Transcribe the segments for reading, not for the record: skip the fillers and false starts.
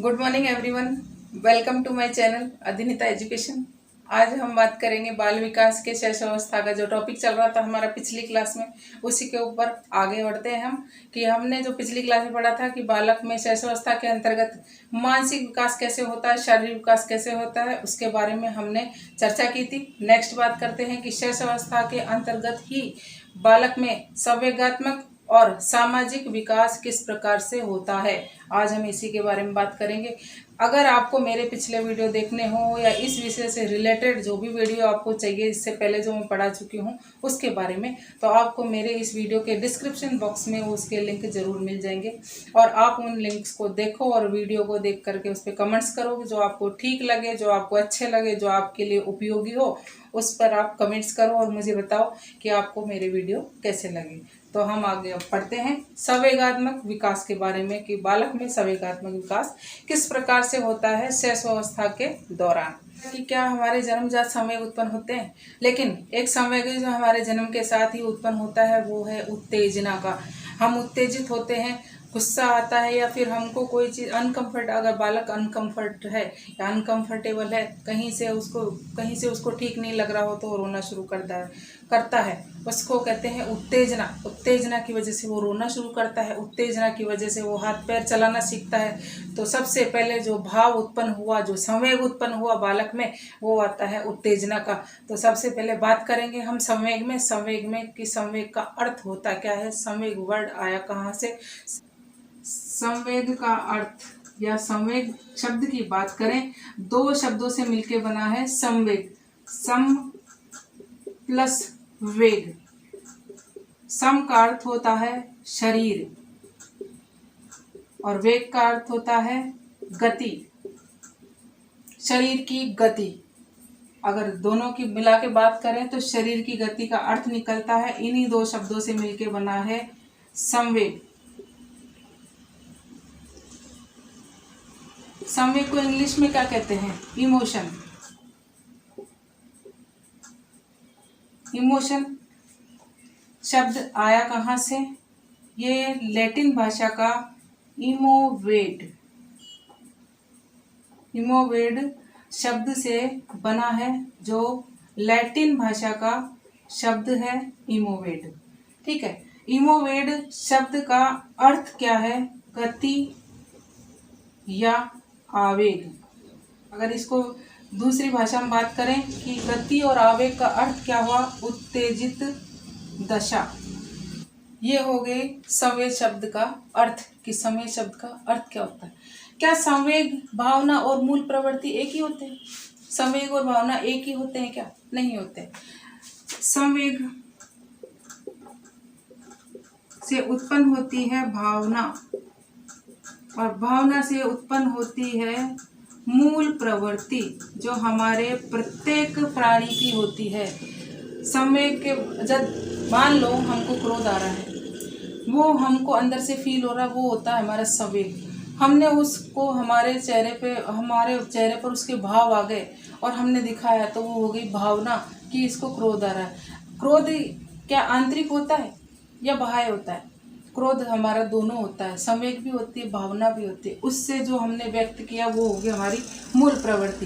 Good morning everyone, welcome to my channel अदिनिता education. आज हम बात करेंगे बाल विकास के शैशवावस्था का जो टॉपिक चल रहा था हमारा पिछली क्लास में, उसी के ऊपर आगे बढ़ते हैं हम। कि हमने जो पिछली क्लास में पढ़ा था कि बालक में शैशवावस्था के अंतर्गत मानसिक विकास कैसे होता है, शारीरिक विकास कैसे होता है, उसके बारे में हमने चर्चा की थी। नेक्स्ट बात करते हैं कि शैशवावस्था के अंतर्गत ही बालक में संवेगात्मक और सामाजिक विकास किस प्रकार से होता है। आज हम इसी के बारे में बात करेंगे। अगर आपको मेरे पिछले वीडियो देखने हो या इस विषय से रिलेटेड जो भी वीडियो आपको चाहिए, इससे पहले जो मैं पढ़ा चुकी हूँ उसके बारे में, तो आपको मेरे इस वीडियो के डिस्क्रिप्शन बॉक्स में उसके लिंक जरूर मिल जाएंगे और आप उन लिंक्स को देखो और वीडियो को देख करके उस पर कमेंट्स करो। जो आपको ठीक लगे, जो आपको अच्छे लगे, जो आपके लिए उपयोगी हो, उस पर आप कमेंट्स करो और मुझे बताओ कि आपको मेरे वीडियो कैसे लगे। तो हम आगे अब पढ़ते हैं संवेगात्मक विकास के बारे में कि बालक में संवेगात्मक विकास किस प्रकार से होता है शैशवावस्था के दौरान। कि क्या हमारे जन्मजात संवेग उत्पन्न होते हैं, लेकिन एक संवेग जो हमारे जन्म के साथ ही उत्पन्न होता है वो है उत्तेजना का। हम उत्तेजित होते हैं, गुस्सा आता है या फिर हमको कोई चीज़ अगर बालक अनकम्फर्ट है या अनकम्फर्टेबल है, कहीं से उसको ठीक नहीं लग रहा हो तो वो रोना शुरू करता है। उसको कहते हैं उत्तेजना। उत्तेजना की वजह से वो रोना शुरू करता है, उत्तेजना की वजह से वो हाथ पैर चलाना सीखता है। तो सबसे पहले जो भाव उत्पन्न हुआ, जो संवेग उत्पन्न हुआ बालक में, वो आता है उत्तेजना का। तो सबसे पहले बात करेंगे हम संवेग में कि संवेग का अर्थ होता क्या है। संवेग वर्ड आया कहाँ से? संवेग का अर्थ या संवेग शब्द की बात करें, दो शब्दों से मिलकर बना है संवेग। सम प्लस वेग। सम का अर्थ होता है शरीर और वेग का अर्थ होता है गति, शरीर की गति। अगर दोनों की मिला के बात करें तो शरीर की गति का अर्थ निकलता है। इन्हीं दो शब्दों से मिलके बना है संवेग। संवेग को इंग्लिश में क्या कहते हैं? इमोशन। इमोशन शब्द आया कहाँ से? ये लैटिन भाषा का इमोवेड शब्द से बना है, जो लैटिन भाषा का शब्द है इमोवेड। ठीक है, इमोवेड शब्द का अर्थ क्या है? गति या आवेग। अगर इसको दूसरी भाषा में बात करें कि गति और आवेग का अर्थ क्या हुआ? उत्तेजित दशा। ये हो गए संवेग शब्द का अर्थ कि संवेग शब्द का अर्थ क्या होता है। क्या संवेग, भावना और मूल प्रवृत्ति एक ही होते हैं? संवेग और भावना एक ही होते हैं क्या? नहीं होते। संवेग से उत्पन्न होती है भावना और भावना से उत्पन्न होती है मूल प्रवृत्ति, जो हमारे प्रत्येक प्राणी की होती है। संवेग के जब मान लो हमको क्रोध आ रहा है, वो हमको अंदर से फील हो रहा है, वो होता है हमारा संवेग। हमने उसको हमारे चेहरे पर उसके भाव आ गए और हमने दिखाया, तो वो हो गई भावना कि इसको क्रोध आ रहा है। क्रोध क्या आंतरिक होता है या बाह्य होता है? क्रोध हमारा दोनों होता है, संवेग भी होती है, भावना भी होती है। उससे जो हमने व्यक्त किया वो होगी हमारी मूल प्रवृत्ति।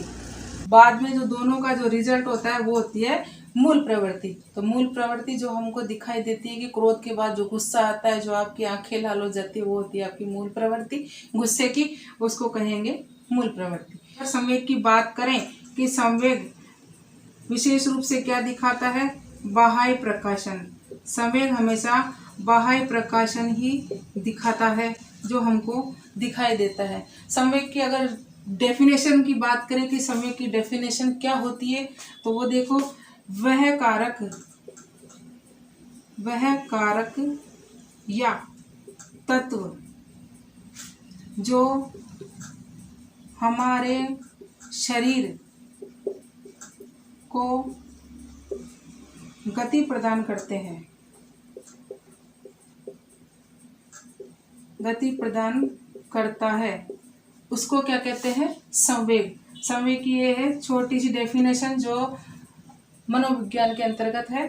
बाद में जो दोनों का जो रिजल्ट होता है वो होती है मूल प्रवृत्ति। तो मूल प्रवृत्ति जो हमको दिखाई देती है कि क्रोध के बाद जो गुस्सा आता है, जो आपकी आंखें लाल हो जाती है, वो होती है आपकी मूल प्रवृत्ति गुस्से की, उसको कहेंगे मूल प्रवृत्ति। अगर संवेग की बात करें कि संवेग विशेष रूप से क्या दिखाता है? बाह्य प्रकाशन। संवेग हमेशा बाह्य प्रकाशन ही दिखाता है, जो हमको दिखाई देता है। संवेग की अगर डेफिनेशन की बात करें कि संवेग की डेफिनेशन क्या होती है, तो वो देखो, वह कारक या तत्व जो हमारे शरीर को गति प्रदान करते हैं, गति प्रदान करता है, उसको क्या कहते हैं? संवेग। संवेग की ये है छोटी सी डेफिनेशन जो मनोविज्ञान के अंतर्गत है।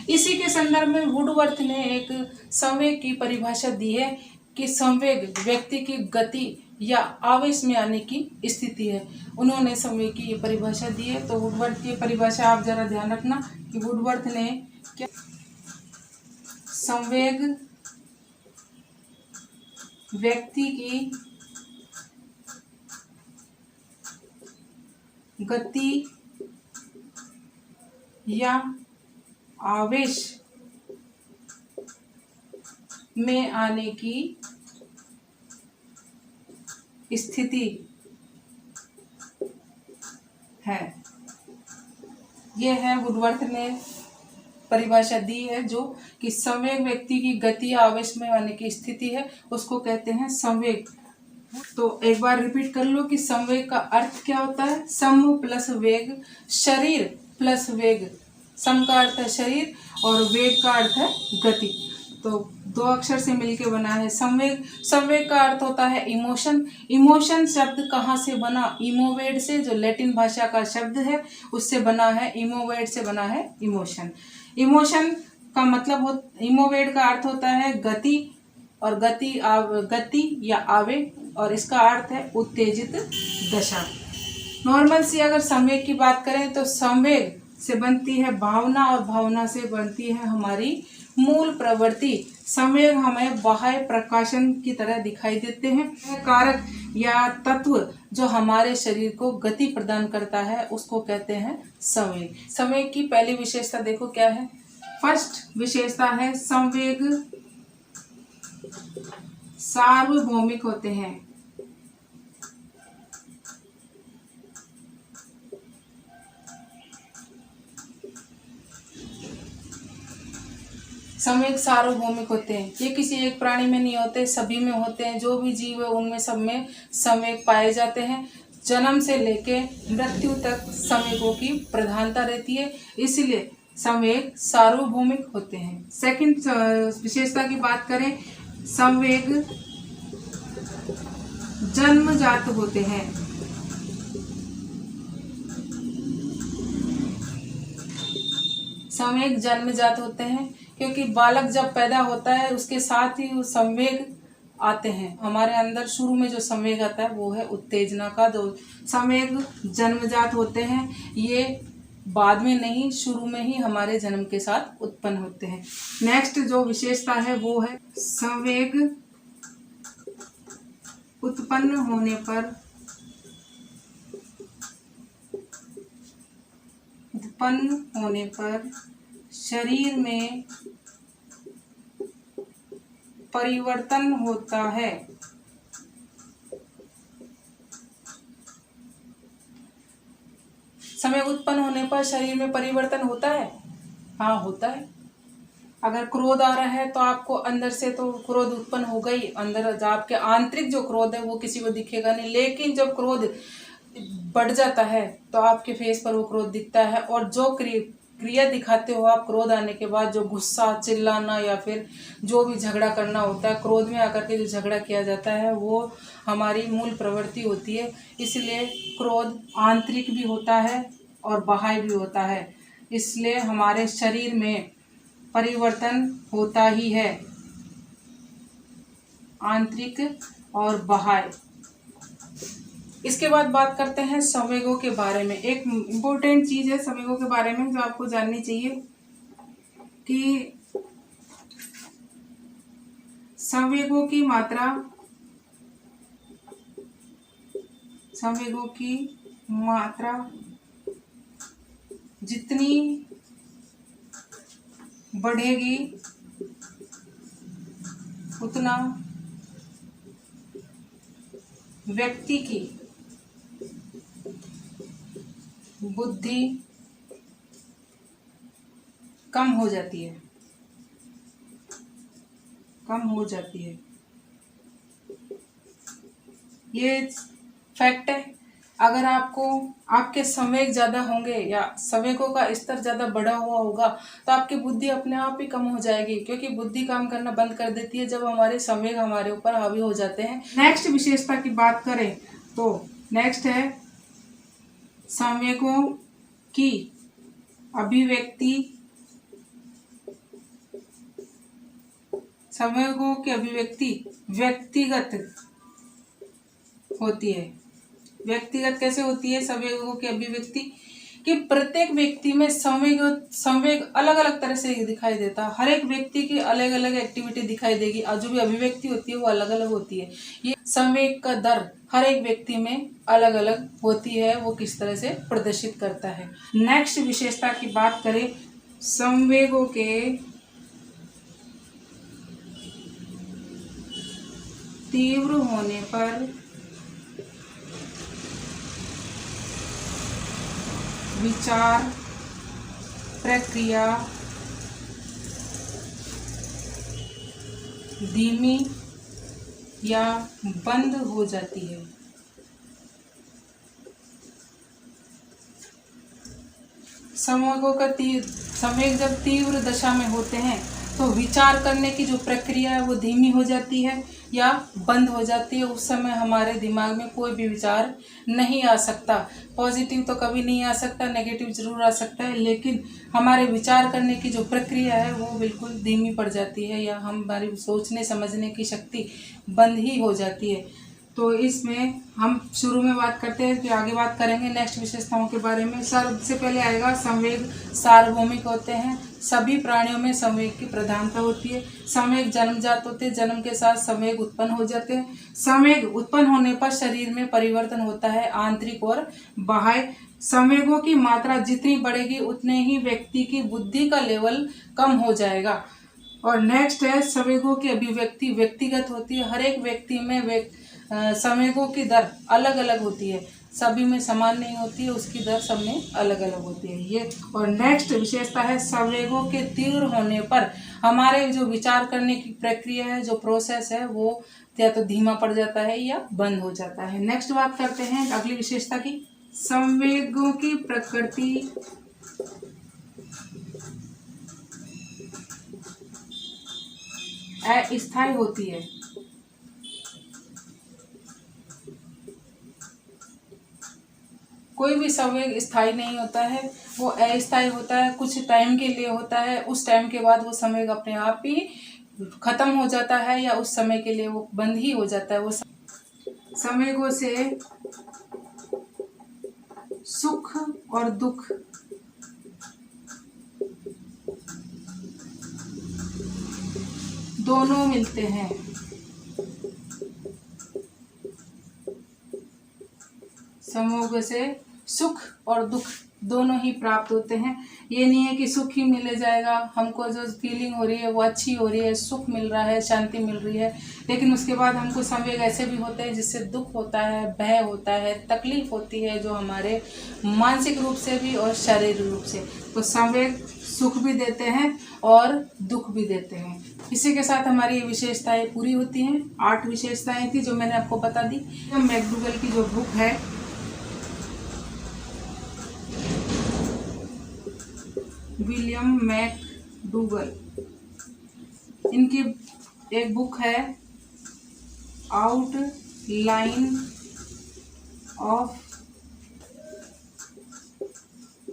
इसी के संदर्भ में वुडवर्थ ने एक संवेग की परिभाषा दी है कि संवेग व्यक्ति की गति या आवेश में आने की स्थिति है। उन्होंने संवेग की ये परिभाषा दी है। तो वुडवर्थ की परिभाषा आप जरा ध्यान रखना कि वुडवर्थ ने क्या, संवेग व्यक्ति की गति या आवेश में आने की स्थिति है। यह है वुडवर्थ ने परिभाषा दी है, जो कि संवेग व्यक्ति की गति या आवेश में आने की स्थिति है, उसको कहते हैं संवेग। तो एक बार रिपीट कर लो कि संवेग का अर्थ क्या होता है। सम प्लस वेग, शरीर प्लस वेग। सम का अर्थ है शरीर और वेग का अर्थ है गति। तो दो अक्षर से मिलके बना है संवेग। संवेग का अर्थ होता है इमोशन। इमोशन शब्द कहाँ से बना? इमोवेड से, जो लैटिन भाषा का शब्द है उससे बना है। इमोवेड से बना है इमोशन। इमोशन का मतलब इमोवेड का अर्थ होता है गति, और गति या आवेग, और इसका अर्थ है उत्तेजित दशा। नॉर्मल सी अगर संवेग की बात करें तो संवेग से बनती है भावना, और भावना से बनती है हमारी मूल प्रवृत्ति। संवेग हमें बाह्य प्रकाशन की तरह दिखाई देते हैं। कारक या तत्व जो हमारे शरीर को गति प्रदान करता है उसको कहते हैं संवेग। संवेग की पहली विशेषता देखो क्या है। फर्स्ट विशेषता है संवेग सार्वभौमिक होते हैं। संवेग सार्वभौमिक होते हैं। ये किसी एक प्राणी में नहीं होते, सभी में होते हैं। जो भी जीव है उनमें सब में संवेग पाए जाते हैं। जन्म से लेके मृत्यु तक संवेगों की प्रधानता रहती है, इसलिए संवेग सार्वभौमिक होते हैं। सेकंड विशेषता की बात करें, संवेग जन्मजात होते हैं। संवेग जन्मजात होते हैं क्योंकि बालक जब पैदा होता है उसके साथ ही संवेग आते हैं। हमारे अंदर शुरू में जो संवेग आता है वो है उत्तेजना का। जो संवेग जन्मजात होते हैं ये बाद में नहीं, शुरू में ही हमारे जन्म के साथ उत्पन्न होते हैं। नेक्स्ट जो विशेषता है वो है संवेग उत्पन्न होने पर शरीर में परिवर्तन होता है। संवेग उत्पन्न होने पर शरीर में परिवर्तन होता है। हाँ, होता है। अगर क्रोध आ रहा है तो आपको अंदर से तो क्रोध उत्पन्न होगा ही। अंदर आपके आंतरिक जो क्रोध है वो किसी को दिखेगा नहीं, लेकिन जब क्रोध बढ़ जाता है तो आपके फेस पर वो क्रोध दिखता है। और जो क्रिया दिखाते हो आप क्रोध आने के बाद, जो गुस्सा, चिल्लाना या फिर जो भी झगड़ा करना होता है, क्रोध में आकर के जो झगड़ा किया जाता है वो हमारी मूल प्रवृत्ति होती है। इसलिए क्रोध आंतरिक भी होता है और बाह्य भी होता है, इसलिए हमारे शरीर में परिवर्तन होता ही है, आंतरिक और बाह्य। इसके बाद बात करते हैं संवेगों के बारे में। एक इम्पोर्टेंट चीज है संवेगों के बारे में जो आपको जाननी चाहिए कि संवेगों की मात्रा जितनी बढ़ेगी उतना व्यक्ति की बुद्धि कम हो जाती है। ये फैक्ट है। अगर आपके संवेग ज़्यादा होंगे या संवेगों का स्तर ज़्यादा बढ़ा हुआ होगा तो आपकी बुद्धि अपने आप ही कम हो जाएगी, क्योंकि बुद्धि काम करना बंद कर देती है जब हमारे संवेग हमारे ऊपर हावी हो जाते हैं। नेक्स्ट विशेषता की बात करें तो नेक्स्ट है संवेगों की अभिव्यक्ति व्यक्तिगत होती है। व्यक्तिगत कैसे होती है संवेगों की अभिव्यक्ति? कि प्रत्येक व्यक्ति में संवेग अलग अलग तरह से दिखाई देता है। हर एक व्यक्ति की अलग अलग एक्टिविटी दिखाई देगी और जो भी अभिव्यक्ति होती है वो अलग अलग होती है। ये संवेग का दर हर एक व्यक्ति में अलग अलग होती है, वो किस तरह से प्रदर्शित करता है। नेक्स्ट विशेषता की बात करें, संवेगों के तीव्र होने पर विचार प्रक्रिया धीमी या बंद हो जाती है। संवेग जब तीव्र दशा में होते हैं तो विचार करने की जो प्रक्रिया है वो धीमी हो जाती है या बंद हो जाती है। उस समय हमारे दिमाग में कोई भी विचार नहीं आ सकता। पॉजिटिव तो कभी नहीं आ सकता, नेगेटिव जरूर आ सकता है, लेकिन हमारे विचार करने की जो प्रक्रिया है वो बिल्कुल धीमी पड़ जाती है या हमारी सोचने समझने की शक्ति बंद ही हो जाती है। तो इसमें हम शुरू में बात करते हैं, फिर आगे बात करेंगे नेक्स्ट विशेषताओं के बारे में। सबसे पहले आएगा संवेग सार्वभौमिक होते हैं। सभी प्राणियों में संवेग की प्रधानता होती है। संवेग जन्मजात होते हैं, जन्म के साथ संवेग उत्पन्न हो जाते हैं। संवेग उत्पन्न होने पर शरीर में परिवर्तन होता है, आंतरिक और बाह्य। संवेगों की मात्रा जितनी बढ़ेगी उतने ही व्यक्ति की बुद्धि का लेवल कम हो जाएगा। और नेक्स्ट है संवेगों की अभिव्यक्ति व्यक्तिगत होती है। हर एक व्यक्ति में संवेगों की दर अलग अलग होती है, सभी में समान नहीं होती है, उसकी दर सब में अलग अलग होती है ये। और नेक्स्ट विशेषता है संवेगों के तीव्र होने पर हमारे जो विचार करने की प्रक्रिया है, जो प्रोसेस है, वो या तो धीमा पड़ जाता है या बंद हो जाता है। नेक्स्ट बात करते हैं अगली विशेषता की। संवेगों की प्रकृति अस्थायी होती है। कोई भी संवेग स्थायी नहीं होता है, वो अस्थायी होता है, कुछ टाइम के लिए होता है। उस टाइम के बाद वो संवेग अपने आप ही खत्म हो जाता है या उस समय के लिए वो बंद ही हो जाता है। वो संवेगों से सुख और दुख दोनों मिलते हैं। संवेगों से सुख और दुख दोनों ही प्राप्त होते हैं। ये नहीं है कि सुख ही मिले जाएगा, हमको जो फीलिंग हो रही है वो अच्छी हो रही है, सुख मिल रहा है, शांति मिल रही है, लेकिन उसके बाद हमको संवेग ऐसे भी होते हैं जिससे दुख होता है, भय होता है, तकलीफ होती है, जो हमारे मानसिक रूप से भी और शारीरिक रूप से। तो संवेग सुख भी देते हैं और दुख भी देते हैं। इसी के साथ हमारी ये विशेषताएं पूरी होती हैं। 8 विशेषताएं थी जो मैंने आपको बता दी। मैकडूगल की जो बुक है, विलियम मैकडूगल, इनकी एक बुक है आउटलाइन ऑफ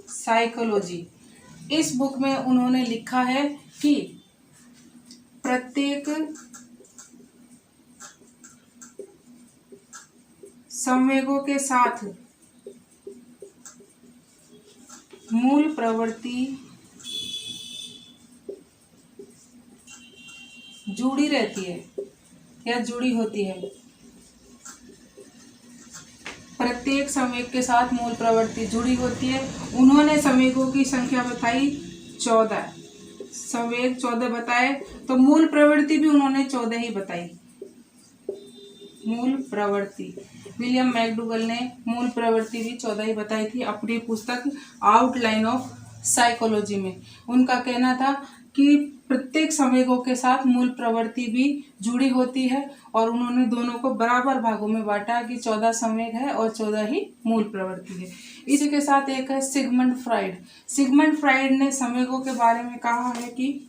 साइकोलॉजी। इस बुक में उन्होंने लिखा है कि प्रत्येक संवेगों के साथ मूल प्रवृत्ति जुड़ी रहती है या जुड़ी होती है। प्रत्येक संवेग के साथ मूल प्रवृत्ति जुड़ी होती है। उन्होंने संवेगों की संख्या बताई 14, संवेग 14 बताए, तो मूल प्रवृत्ति भी उन्होंने 14 ही बताई। मूल प्रवृत्ति विलियम मैकडूगल ने मूल प्रवृत्ति भी 14 ही बताई थी अपनी पुस्तक आउटलाइन ऑफ साइकोलॉजी में। उनका कहना था कि प्रत्येक संवेगों के साथ मूल प्रवृत्ति भी जुड़ी होती है और उन्होंने दोनों को बराबर भागों में बांटा कि 14 संवेग है और 14 ही मूल प्रवृत्ति है। इसी के साथ एक है सिगमंड फ्राइड। सिगमंड फ्राइड ने संवेगों के बारे में कहा है कि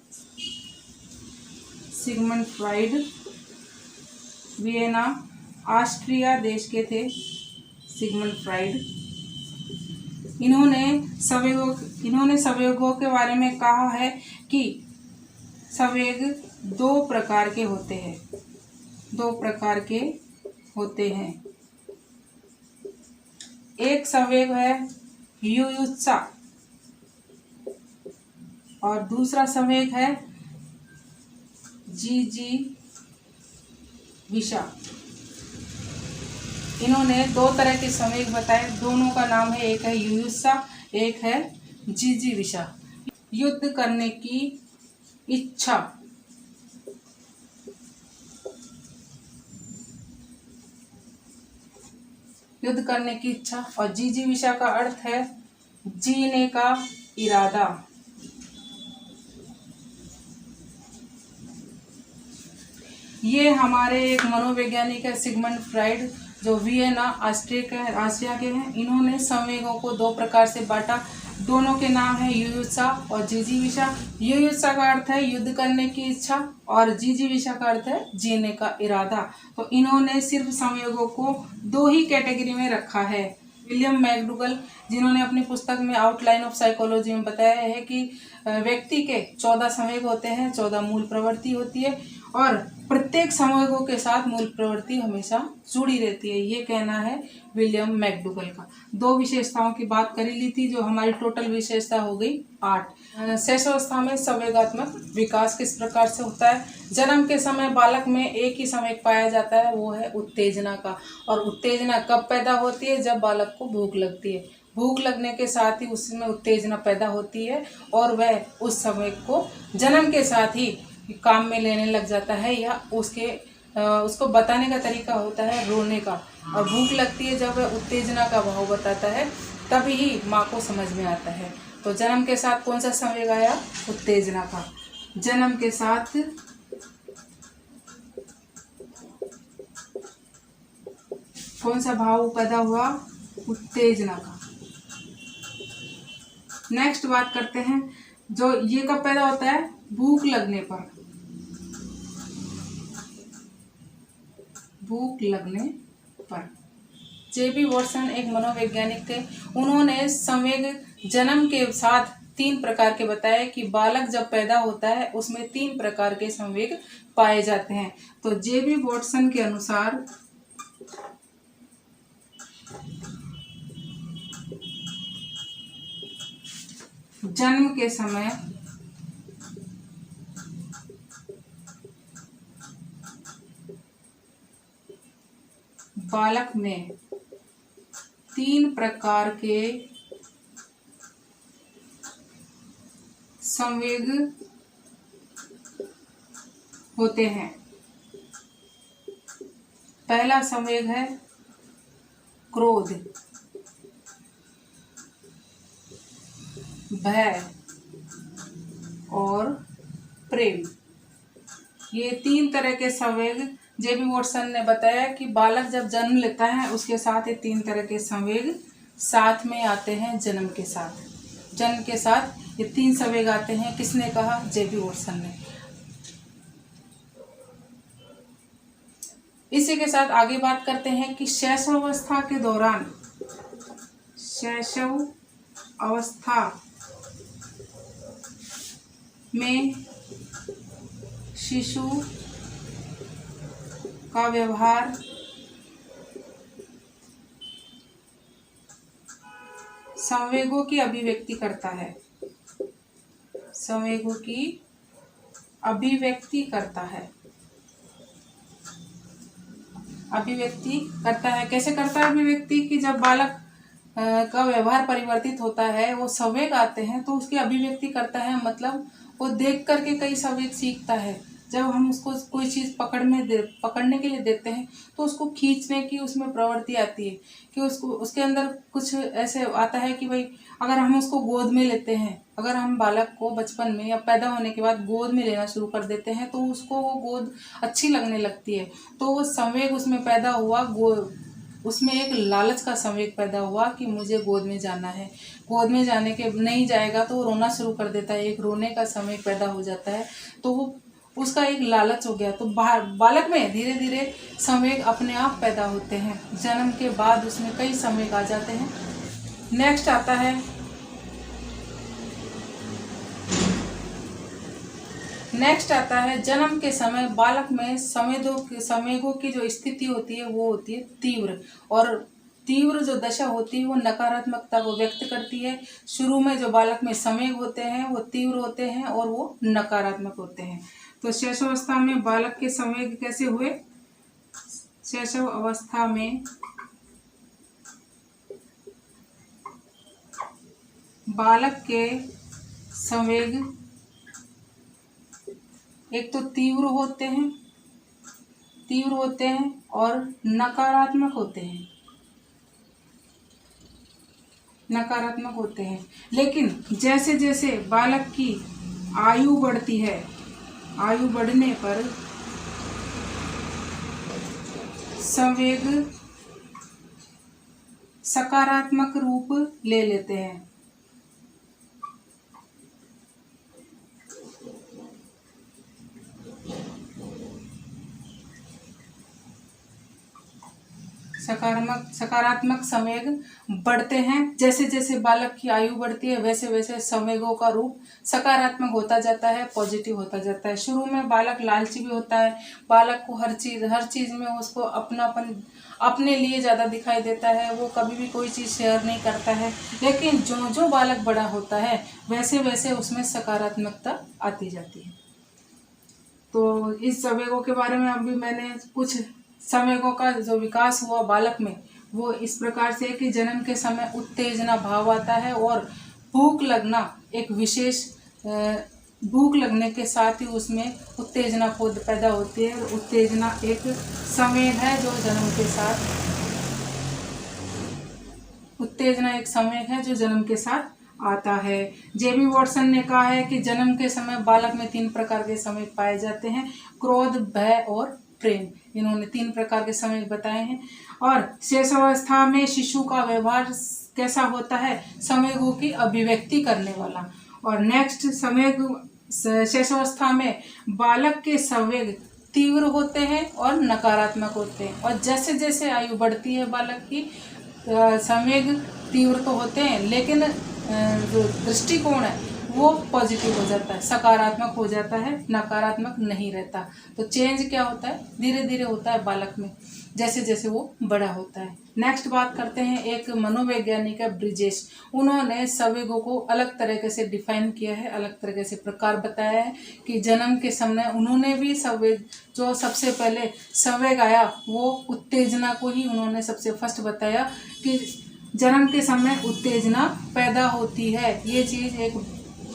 सिगमंड फ्राइड वियना ऑस्ट्रिया देश के थे। सिगमंड फ्राइड इन्होंने संवेगों के बारे में कहा है कि संवेग 2 प्रकार के होते हैं। एक संवेग है युयुत्सा और दूसरा संवेग है जिजीविषा। इन्होंने दो तरह के संवेग बताए, दोनों का नाम है, एक है युयुत्सा, एक है जिजीविषा। युद्ध करने की इच्छा, युद्ध करने की इच्छा, और जिजीविषा का अर्थ है जीने का इरादा। ये हमारे एक मनोवैज्ञानिक है सिगमंड फ्राइड, जो वियना ऑस्ट्रिया के हैं। इन्होंने संवेगों को दो प्रकार से बांटा, दोनों के नाम है युयुत्सा और जिजीविषा। युयुत्सा का अर्थ है युद्ध करने की इच्छा और जिजीविषा का अर्थ है जीने का इरादा। तो इन्होंने सिर्फ संवेगों को दो ही कैटेगरी में रखा है। विलियम मैकडूगल, जिन्होंने अपनी पुस्तक में आउटलाइन ऑफ साइकोलॉजी में बताया है कि व्यक्ति के 14 संवेग होते हैं, 14 मूल प्रवृत्ति होती है और प्रत्येक संवेगों के साथ मूल प्रवृत्ति हमेशा जुड़ी रहती है। ये कहना है विलियम मैकडूगल का। दो विशेषताओं की बात कर ली थी, जो हमारी टोटल विशेषता हो गई 8। शैशवावस्था में संवेगात्मक विकास किस प्रकार से होता है? जन्म के समय बालक में एक ही संवेग पाया जाता है, वो है उत्तेजना का। और उत्तेजना कब पैदा होती है? जब बालक को भूख लगती है। भूख लगने के साथ ही उसमें उत्तेजना पैदा होती है और वह उस संवेग को जन्म के साथ ही काम में लेने लग जाता है, या उसको बताने का तरीका होता है रोने का। और भूख लगती है जब वह उत्तेजना का भाव बताता है, तभी ही माँ को समझ में आता है। तो जन्म के साथ कौन सा संवेग आया? उत्तेजना का। जन्म के साथ कौन सा भाव पैदा हुआ? उत्तेजना का। नेक्स्ट बात करते हैं, जो ये कब पैदा होता है? भूख लगने पर। भूख लगने पर। जेबी वॉटसन एक मनोवैज्ञानिक थे, उन्होंने संवेग जन्म के साथ 3 प्रकार के बताए कि बालक जब पैदा होता है उसमें 3 प्रकार के संवेग पाए जाते हैं। तो जेबी वॉटसन के अनुसार जन्म के समय बालक में 3 प्रकार के संवेग होते हैं। पहला संवेग है क्रोध, भय और प्रेम। ये 3 तरह के संवेग जेबी वॉटसन ने बताया कि बालक जब जन्म लेता है उसके साथ ये 3 तरह के संवेग साथ में आते हैं। जन्म के साथ ये 3 संवेग आते हैं। किसने कहा? जेबी वॉटसन ने। इसी के साथ आगे बात करते हैं कि शैशवावस्था के दौरान, शैशव अवस्था में शिशु का व्यवहार संवेगों की अभिव्यक्ति करता है। संवेगों की अभिव्यक्ति करता है। कैसे करता है अभिव्यक्ति? कि जब बालक का व्यवहार परिवर्तित होता है, वो संवेग आते हैं तो उसकी अभिव्यक्ति करता है। मतलब वो देख करके कई संवेग सीखता है। जब हम उसको कोई चीज़ पकड़ने के लिए देते हैं तो उसको खींचने की उसमें प्रवृत्ति आती है कि उसके अंदर कुछ ऐसे आता है कि भाई अगर हम उसको गोद में लेते हैं, अगर हम बालक को बचपन में या पैदा होने के बाद गोद में लेना शुरू कर देते हैं तो उसको वो गोद अच्छी लगने लगती है। तो वो संवेग उसमें पैदा हुआ, उसमें एक लालच का संवेग पैदा हुआ कि मुझे गोद में जाना है। गोद में जाने के नहीं जाएगा तो वो रोना शुरू कर देता है, एक रोने का संवेग पैदा हो जाता है। तो वो उसका एक लालच हो गया। तो बालक में धीरे धीरे संवेग अपने आप पैदा होते हैं। जन्म के बाद उसमें कई संवेग आ जाते हैं। नेक्स्ट आता है जन्म के समय बालक में संवेगों की जो स्थिति होती है वो होती है तीव्र, और तीव्र जो दशा होती है वो नकारात्मकता को व्यक्त करती है। शुरू में जो बालक में संवेग होते हैं वो तीव्र होते हैं और वो नकारात्मक होते हैं। तो शैशवावस्था में बालक के संवेग कैसे हुए? शैशव अवस्था में बालक के संवेग एक तो तीव्र होते हैं और नकारात्मक होते हैं। लेकिन जैसे जैसे बालक की आयु बढ़ती है, आयु बढ़ने पर संवेग सकारात्मक रूप ले लेते हैं। सकारात्मक संवेग बढ़ते हैं। जैसे जैसे बालक की आयु बढ़ती है वैसे वैसे संवेगों का रूप सकारात्मक होता जाता है, पॉजिटिव होता जाता है। शुरू में बालक लालची भी होता है, बालक को हर चीज़ में उसको अपनापन अपने लिए ज़्यादा दिखाई देता है, वो कभी भी कोई चीज़ शेयर नहीं करता है। लेकिन जो जो बालक बड़ा होता है वैसे वैसे उसमें सकारात्मकता आती जाती है। तो इस संवेगों के बारे में अभी मैंने कुछ संवेगों का जो विकास हुआ बालक में वो इस प्रकार से कि जन्म के समय उत्तेजना भाव आता है और भूख लगना एक विशेष भूख लगने के साथ ही उसमें उत्तेजना पैदा होती है। उत्तेजना एक संवेग है जो जन्म के साथ आता है। जेबी वॉटसन ने कहा है कि जन्म के समय बालक में 3 प्रकार के संवेग पाए जाते हैं, क्रोध, भय और प्रेम। इन्होंने 3 प्रकार के संवेग बताए हैं। और शैशवावस्था में शिशु का व्यवहार कैसा होता है? संवेगों की अभिव्यक्ति करने वाला। और नेक्स्ट संवेग शैशवावस्था में बालक के संवेग तीव्र होते हैं और नकारात्मक होते हैं। और जैसे जैसे आयु बढ़ती है बालक की संवेग तीव्र तो होते हैं लेकिन जो दृष्टिकोण है वो पॉजिटिव हो जाता है, सकारात्मक हो जाता है, नकारात्मक नहीं रहता। तो चेंज क्या होता है? धीरे धीरे होता है बालक में जैसे जैसे वो बड़ा होता है। नेक्स्ट बात करते हैं, एक मनोवैज्ञानिक है ब्रिजेश। उन्होंने संवेगों को अलग तरीके से डिफाइन किया है, अलग तरीके से प्रकार बताया है कि जन्म के समय उन्होंने भी संवेग जो सबसे पहले संवेग आया वो उत्तेजना को ही उन्होंने सबसे फर्स्ट बताया कि जन्म के समय उत्तेजना पैदा होती है। ये चीज़ एक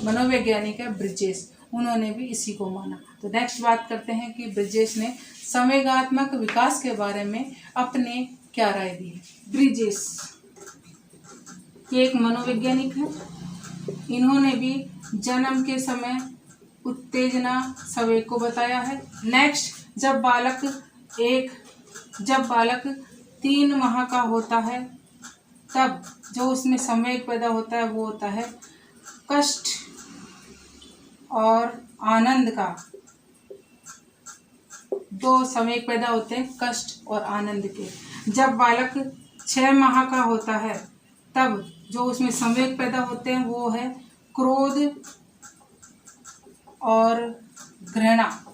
मनोवैज्ञानिक है ब्रिजेश, उन्होंने भी इसी को माना। तो नेक्स्ट बात करते हैं कि ब्रिजेश ने संवेगात्मक विकास के बारे में अपने क्या राय दी है। ब्रिजेश ये एक मनोवैज्ञानिक है, इन्होंने भी जन्म के समय उत्तेजना संवेग को बताया है। नेक्स्ट जब बालक 3 माह का होता है तब जो उसमें संवेग पैदा होता है वो होता है कष्ट और आनंद का। 2 संवेग पैदा होते हैं, कष्ट और आनंद के। जब बालक 6 माह का होता है तब जो उसमें संवेग पैदा होते हैं वो है क्रोध और घृणा।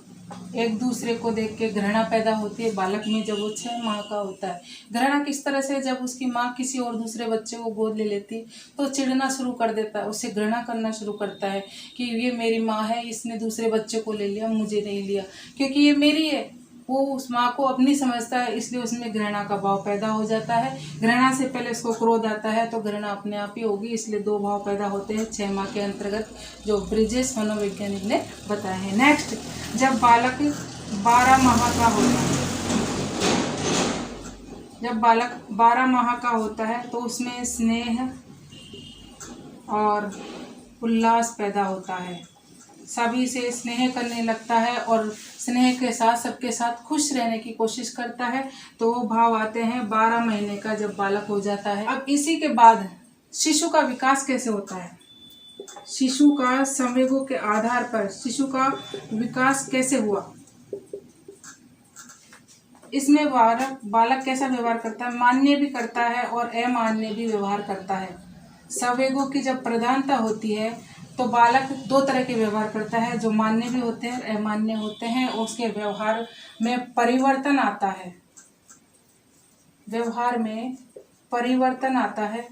एक दूसरे को देख के घृणा पैदा होती है बालक में जब वो 6 माह का होता है। घृणा किस तरह से? जब उसकी माँ किसी और दूसरे बच्चे को गोद ले लेती तो चिढ़ना शुरू कर देता है, उससे घृणा करना शुरू करता है कि ये मेरी माँ है, इसने दूसरे बच्चे को ले लिया, मुझे नहीं लिया क्योंकि ये मेरी है। वो उस माँ को अपनी समझता है, इसलिए उसमें घृणा का भाव पैदा हो जाता है। घृणा से पहले उसको क्रोध आता है तो घृणा अपने आप ही होगी, इसलिए 2 भाव पैदा होते हैं 6 माह के अंतर्गत, जो ब्रिजेश मनोवैज्ञानिक ने बताया है। नेक्स्ट जब बालक 12 माह का होता है, जब बालक 12 माह का होता है तो उसमें स्नेह और उल्लास पैदा होता है, सभी से स्नेह करने लगता है और स्नेह के साथ सबके साथ खुश रहने की कोशिश करता है। तो वो भाव आते हैं 12 महीने का जब बालक हो जाता है। अब इसी के बाद शिशु का विकास कैसे होता है? शिशु का संवेगों के आधार पर शिशु का विकास कैसे हुआ, इसमें बालक कैसा व्यवहार करता है? मान्य भी करता है और अमान्य भी व्यवहार करता है। संवेगों की जब प्रधानता होती है तो बालक 2 तरह के व्यवहार करता है, जो मान्य भी होते हैं अमान्य होते हैं। उसके व्यवहार में परिवर्तन आता है, व्यवहार में परिवर्तन आता है,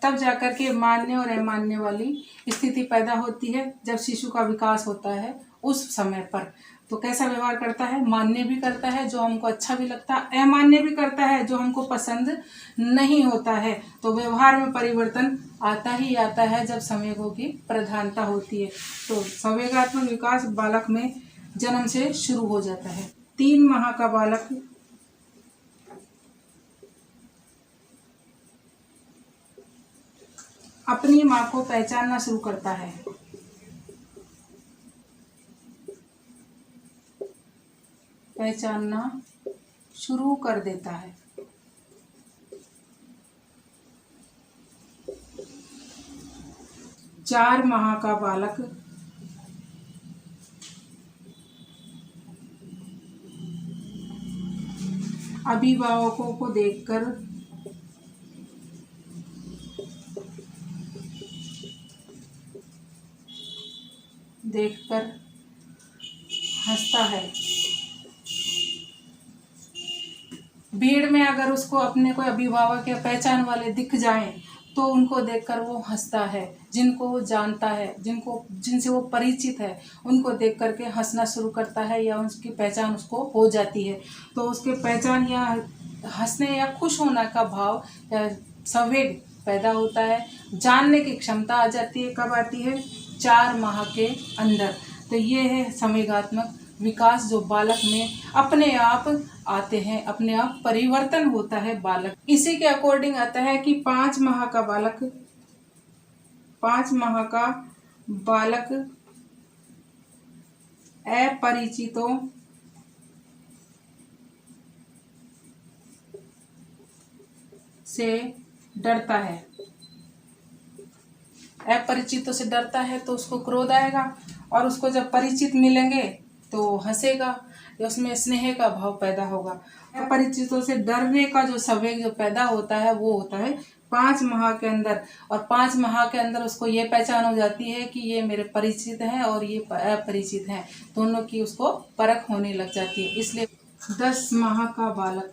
तब जाकर के मानने और अमानने वाली स्थिति पैदा होती है। जब शिशु का विकास होता है उस समय पर तो कैसा व्यवहार करता है, मान्य भी करता है जो हमको अच्छा भी लगता है, अमान्य भी करता है जो हमको पसंद नहीं होता है। तो व्यवहार में परिवर्तन आता ही आता है जब संवेगों की प्रधानता होती है। तो संवेगात्मक विकास बालक में जन्म से शुरू हो जाता है। 3 माह का बालक अपनी माँ को पहचानना शुरू करता है। पहचानना शुरू कर देता है। चार माह का बालक अभिभावकों को देखकर हंसता है। भीड़ में अगर उसको अपने कोई अभिभावक या पहचान वाले दिख जाएं तो उनको देखकर वो हंसता है। जिनको वो जानता है, जिनसे वो परिचित है, उनको देख करके हंसना शुरू करता है या उसकी पहचान उसको हो जाती है। तो उसके पहचान या हंसने या खुश होने का भाव या संवेग पैदा होता है। जानने की क्षमता आ जाती है। कब आती है? 4 माह के अंदर। तो ये है संवेगात्मक विकास जो बालक में अपने आप आते हैं, अपने आप परिवर्तन होता है बालक। इसी के अकॉर्डिंग आता है कि 5 माह का बालक अपरिचितों से डरता है। अपरिचितों से डरता है तो उसको क्रोध आएगा और उसको जब परिचित मिलेंगे तो हंसेगा, उसमें स्नेह का भाव पैदा होगा। अपरिचितों से डरने का जो संवेग जो पैदा होता है वो होता है 5 माह के अंदर। और 5 माह के अंदर उसको ये पहचान हो जाती है कि ये मेरे परिचित हैं और ये अपरिचित हैं, दोनों की उसको परख होने लग जाती है। इसलिए 10 माह का बालक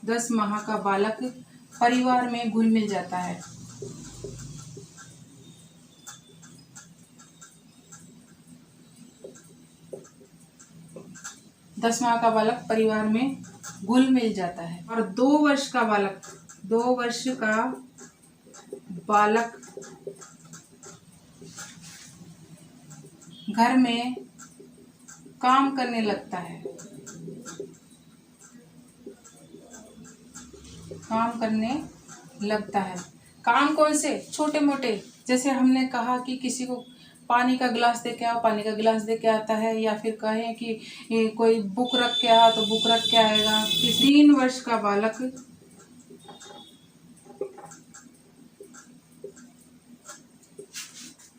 10 माह का बालक परिवार में घुल मिल जाता है। 10 माह का बालक परिवार में घुल मिल जाता है। और 2 वर्ष का बालक घर में काम करने लगता है। काम कौन से? छोटे मोटे, जैसे हमने कहा कि किसी को पानी का गिलास दे के आओ, पानी का गिलास दे के आता है, या फिर कहें कि कोई बुक रख के आ तो बुक रख के आएगा। 3 वर्ष का बालक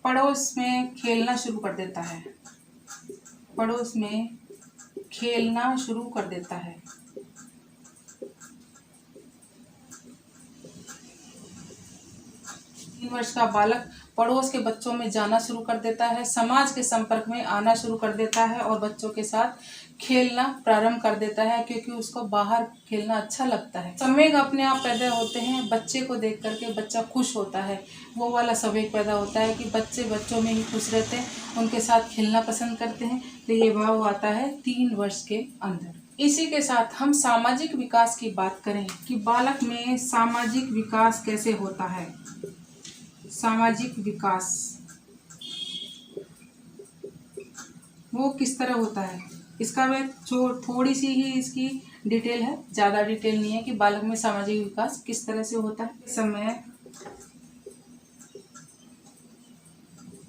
पड़ोस में खेलना शुरू कर देता है। 3 वर्ष का बालक पड़ोस के बच्चों में जाना शुरू कर देता है, समाज के संपर्क में आना शुरू कर देता है और बच्चों के साथ खेलना प्रारंभ कर देता है, क्योंकि उसको बाहर खेलना अच्छा लगता है। संवेग अपने आप पैदा होते हैं। बच्चे को देख करके बच्चा खुश होता है, वो वाला संवेग पैदा होता है कि बच्चे बच्चों में ही खुश रहते हैं, उनके साथ खेलना पसंद करते हैं। तो ये भाव आता है 3 वर्ष के अंदर। इसी के साथ हम सामाजिक विकास की बात करें कि बालक में सामाजिक विकास कैसे होता है। सामाजिक विकास वो किस तरह होता है, इसका मैं थोड़ी सी ही इसकी डिटेल है, ज़्यादा डिटेल नहीं है कि बालक में सामाजिक विकास किस तरह से होता है। समय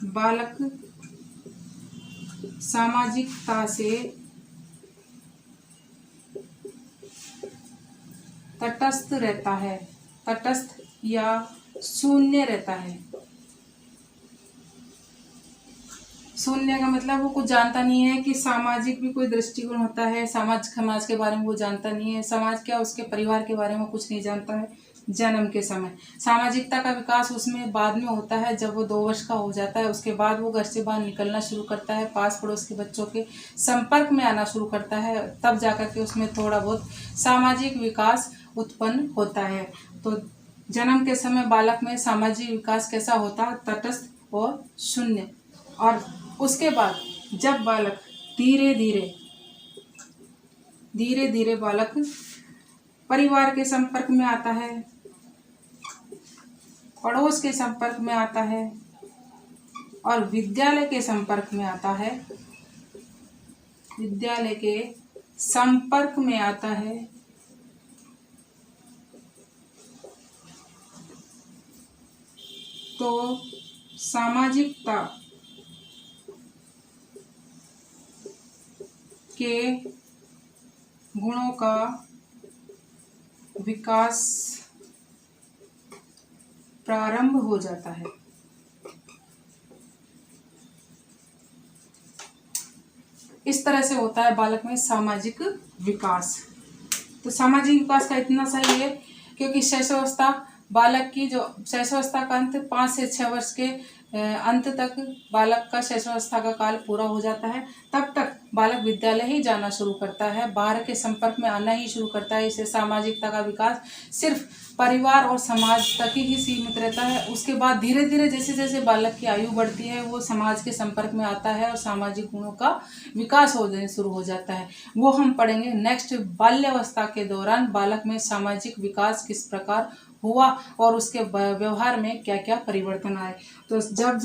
बालक सामाजिकता से तटस्थ रहता है, तटस्थ या शून्य रहता है। शून्य का मतलब वो कुछ जानता नहीं है कि सामाजिक भी कोई दृष्टिकोण होता है, समाज के बारे में वो जानता नहीं है, समाज क्या उसके परिवार के बारे में कुछ नहीं जानता है जन्म के समय। सामाजिकता का विकास उसमें बाद में होता है, जब वो 2 वर्ष का हो जाता है, उसके बाद वो घर से बाहर निकलना शुरू करता है, पास पड़ोस के बच्चों के संपर्क में आना शुरू करता है, तब जाकर के उसमें थोड़ा बहुत सामाजिक विकास उत्पन्न होता है। तो जन्म के समय बालक में सामाजिक विकास कैसा होता है? तटस्थ और शून्य। और उसके बाद जब बालक धीरे धीरे बालक परिवार के संपर्क में आता है, पड़ोस के संपर्क में आता है और विद्यालय के संपर्क में आता है, विद्यालय के संपर्क में आता है, तो सामाजिकता के गुणों का विकास प्रारंभ हो जाता है। इस तरह से होता है बालक में सामाजिक विकास। तो सामाजिक विकास का इतना सही है क्योंकि शैशवावस्था बालक की जो शैशवावस्था का अंत 5 से 6 वर्ष के अंत तक बालक का शैशवावस्था का काल पूरा हो जाता है। तब तक बालक विद्यालय ही जाना शुरू करता है, बाहर के संपर्क में आना ही शुरू करता है। इसे सामाजिकता का विकास सिर्फ परिवार और समाज तक ही सीमित रहता है। उसके बाद धीरे धीरे जैसे जैसे बालक की आयु बढ़ती है वो समाज के संपर्क में आता है और सामाजिक गुणों का विकास होने शुरू हो जाता है। वो हम पढ़ेंगे नेक्स्ट। बाल्यावस्था के दौरान बालक में सामाजिक विकास किस प्रकार हुआ और उसके व्यवहार में क्या क्या परिवर्तन आए। तो जब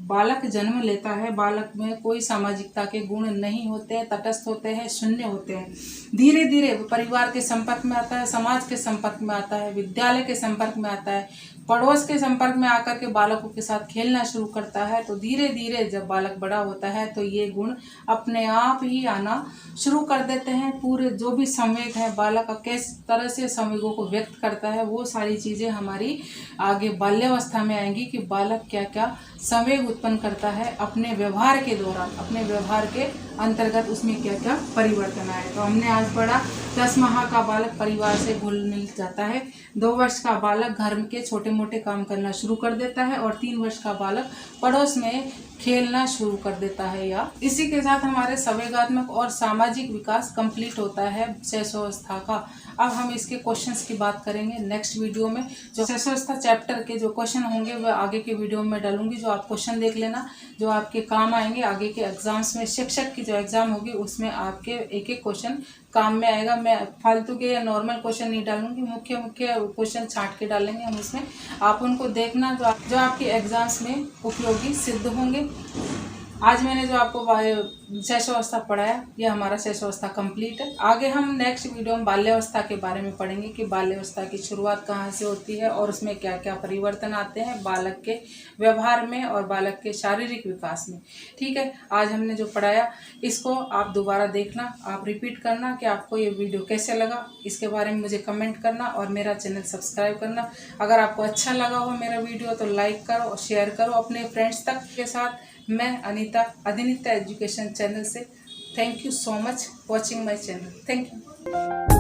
बालक जन्म लेता है, बालक में कोई सामाजिकता के गुण नहीं होते हैं, तटस्थ होते हैं, शून्य होते हैं। धीरे धीरे परिवार के संपर्क में आता है, समाज के संपर्क में आता है, विद्यालय के संपर्क में आता है, पड़ोस के संपर्क में आकर के बालकों के साथ खेलना शुरू करता है। तो धीरे धीरे जब बालक बड़ा होता है तो ये गुण अपने आप ही आना शुरू कर देते हैं। पूरे जो भी संवेग है बालक का किस तरह से संवेगों को व्यक्त करता है वो सारी चीज़ें हमारी आगे बाल्यावस्था में आएंगी कि बालक क्या क्या संवेग उत्पन्न करता है अपने व्यवहार के दौरान, अपने व्यवहार के अंतर्गत उसमें क्या क्या परिवर्तन आए। तो हमने आज पढ़ा 10 माह का बालक परिवार से घुल मिल जाता है, 2 वर्ष का बालक घर के छोटे मोटे काम करना शुरू कर देता है और 3 वर्ष का बालक पड़ोस में खेलना शुरू कर देता है। या इसी के साथ हमारे संवेगात्मक और सामाजिक विकास कंप्लीट होता है शैशवावस्था का। अब हम इसके क्वेश्चंस की बात करेंगे नेक्स्ट वीडियो में। जो शैशवावस्था चैप्टर के जो क्वेश्चन होंगे वह आगे के वीडियो में डालूंगी, जो आप क्वेश्चन देख लेना, जो आपके काम आएंगे आगे के एग्जाम्स में। शिक्षक की जो एग्जाम होगी उसमें आपके एक एक क्वेश्चन काम में आएगा। मैं फालतू के या नॉर्मल क्वेश्चन नहीं डालूंगी, मुख्य क्वेश्चन छांट के डालेंगे हम उसमें। आप उनको देखना जो आपके एग्जाम्स में उपयोगी सिद्ध होंगे। आज मैंने जो आपको शैशवावस्था पढ़ाया यह हमारा शैशवावस्था कंप्लीट है। आगे हम नेक्स्ट वीडियो में बाल्यावस्था के बारे में पढ़ेंगे कि बाल्यावस्था की शुरुआत कहाँ से होती है और उसमें क्या क्या परिवर्तन आते हैं बालक के व्यवहार में और बालक के शारीरिक विकास में। ठीक है, आज हमने जो पढ़ाया इसको आप दोबारा देखना, आप रिपीट करना कि आपको ये वीडियो कैसे लगा। इसके बारे में मुझे कमेंट करना और मेरा चैनल सब्सक्राइब करना। अगर आपको अच्छा लगा हो मेरा वीडियो तो लाइक करो और शेयर करो अपने फ्रेंड्स तक के साथ। मैं अनीता अधिनिता एजुकेशन चैनल से thank you so much watching my channel. Thank you.